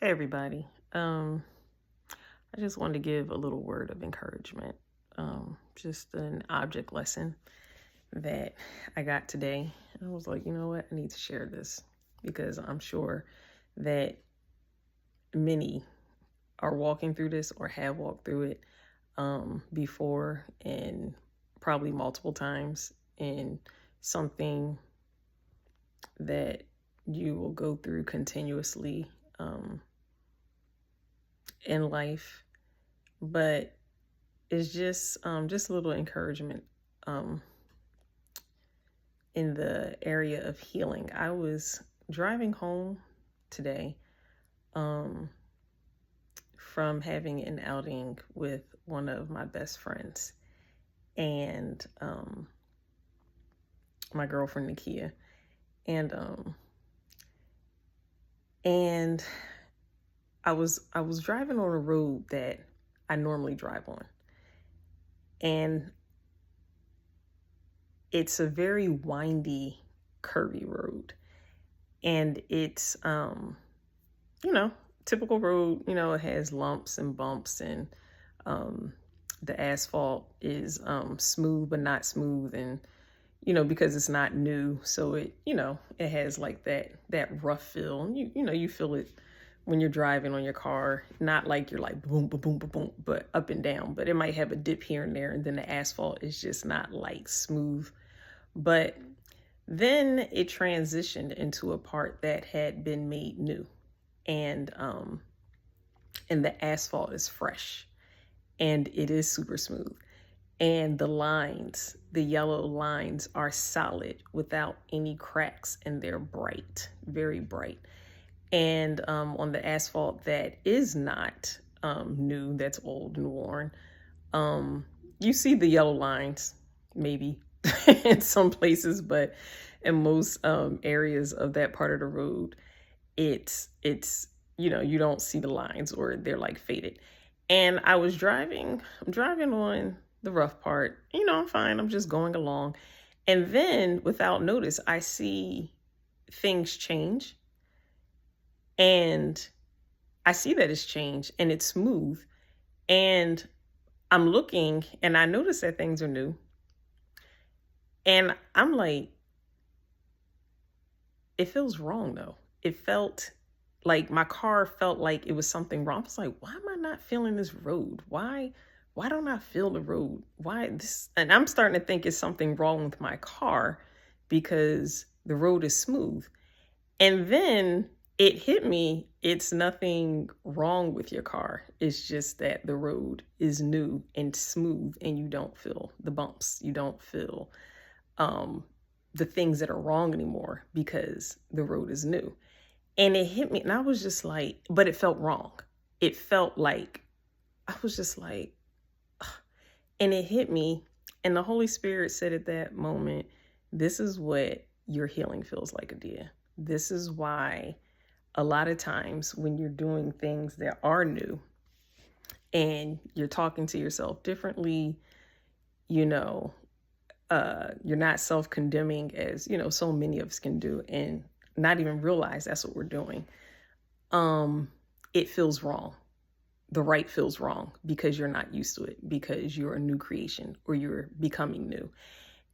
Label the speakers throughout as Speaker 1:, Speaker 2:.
Speaker 1: Hey everybody. I just wanted to give a little word of encouragement. Just an object lesson that I got today. I was like, you know what? I need to share this because I'm sure that many are walking through this or have walked through it before and probably multiple times, and something that you will go through continuously in life. But it's just a little encouragement um, in the area of healing. I was driving home today um, from having an outing with one of my best friends and my girlfriend Nakia, and and I was driving on a road that I normally drive on, and it's a very windy, curvy road, and it's you know, typical road. It has lumps and bumps, and um, the asphalt is smooth but not smooth, and because it's not new, so it has like that rough feel. And you feel it when you're driving on your car. Not like you're like boom, boom, boom, boom, boom, but up and down. But it might have a dip here and there, and then the asphalt is just not like smooth. But then it transitioned into a part that had been made new, and the asphalt is fresh, and it is super smooth, and the yellow lines are solid without any cracks, and they're bright, very bright. And on the asphalt that is not new, that's old and worn, um, you see the yellow lines maybe in some places, but in most areas of that part of the road, it's you don't see the lines, or they're like faded. And I'm driving on the rough part. I'm fine. I'm just going along. And then without notice, I see things change, and I see that it's changed and it's smooth. And I'm looking and I notice that things are new. And I'm like, it feels wrong though. It felt like my car felt like it was something wrong. I was like, why am I not feeling this road? Why don't I feel the road? Why this? And I'm starting to think it's something wrong with my car because the road is smooth. And then it hit me, it's nothing wrong with your car. It's just that the road is new and smooth, and you don't feel the bumps. You don't feel um the things that are wrong anymore because the road is new. And it hit me, and I was just like, but it felt wrong. It felt like, I was just like, ugh. And it hit me. And the Holy Spirit said at that moment, this is what your healing feels like, Adia. This is why a lot of times when you're doing things that are new and you're talking to yourself differently, you know, you're not self-condemning as so many of us can do, and not even realize that's what we're doing. It feels wrong. The right feels wrong because you're not used to it, because you're a new creation or you're becoming new.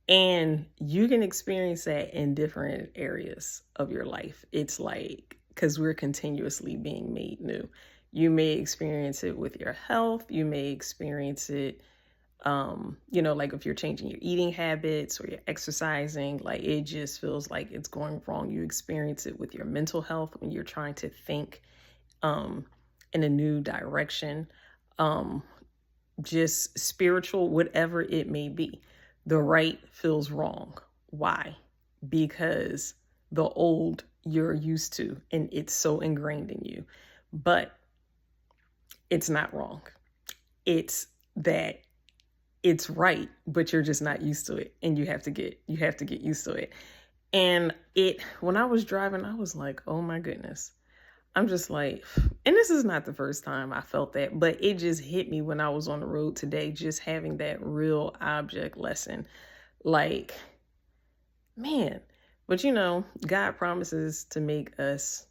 Speaker 1: And you can experience that in different areas of your life. It's like, because we're continuously being made new. You may experience it with your health. You may experience it like if you're changing your eating habits or you're exercising, like it just feels like it's going wrong. You experience it with your mental health when you're trying to think in a new direction, um, just spiritual, whatever it may be. The right feels wrong. Why? Because the old you're used to and it's so ingrained in you. But it's not wrong. It's that it's right, but you're just not used to it, and you have to get used to it. And when I was driving, I was like, oh my goodness. I'm just like, and this is not the first time I felt that, but it just hit me when I was on the road today, just having that real object lesson. Like, man, but God promises to make us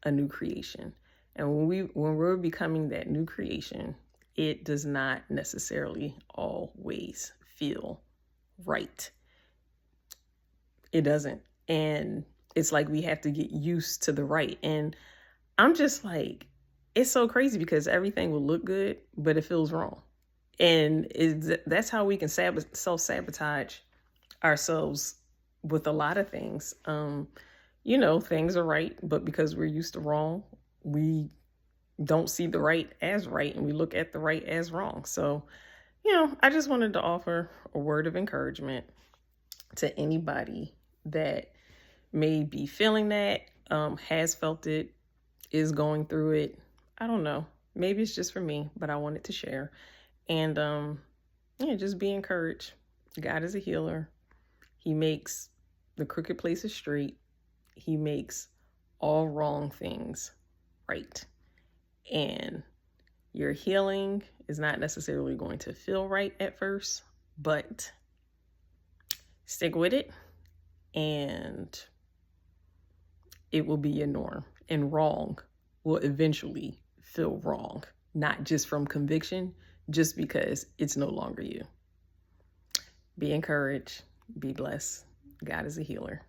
Speaker 1: a new creation. And when we're becoming that new creation, it does not necessarily always feel right. It doesn't. And it's like we have to get used to the right. And I'm just like, it's so crazy because everything will look good, but it feels wrong. And that's how we can self-sabotage ourselves with a lot of things. Things are right, but because we're used to wrong, we don't see the right as right and we look at the right as wrong. So, I just wanted to offer a word of encouragement to anybody that may be feeling that, has felt it, is going through it. I don't know. Maybe it's just for me, but I wanted to share. And just be encouraged. God is a healer. He makes the crooked places straight. He makes all wrong things right. And your healing is not necessarily going to feel right at first, but stick with it and it will be your norm. And wrong will eventually feel wrong, not just from conviction, just because it's no longer you. Be encouraged. Be blessed. God is a healer.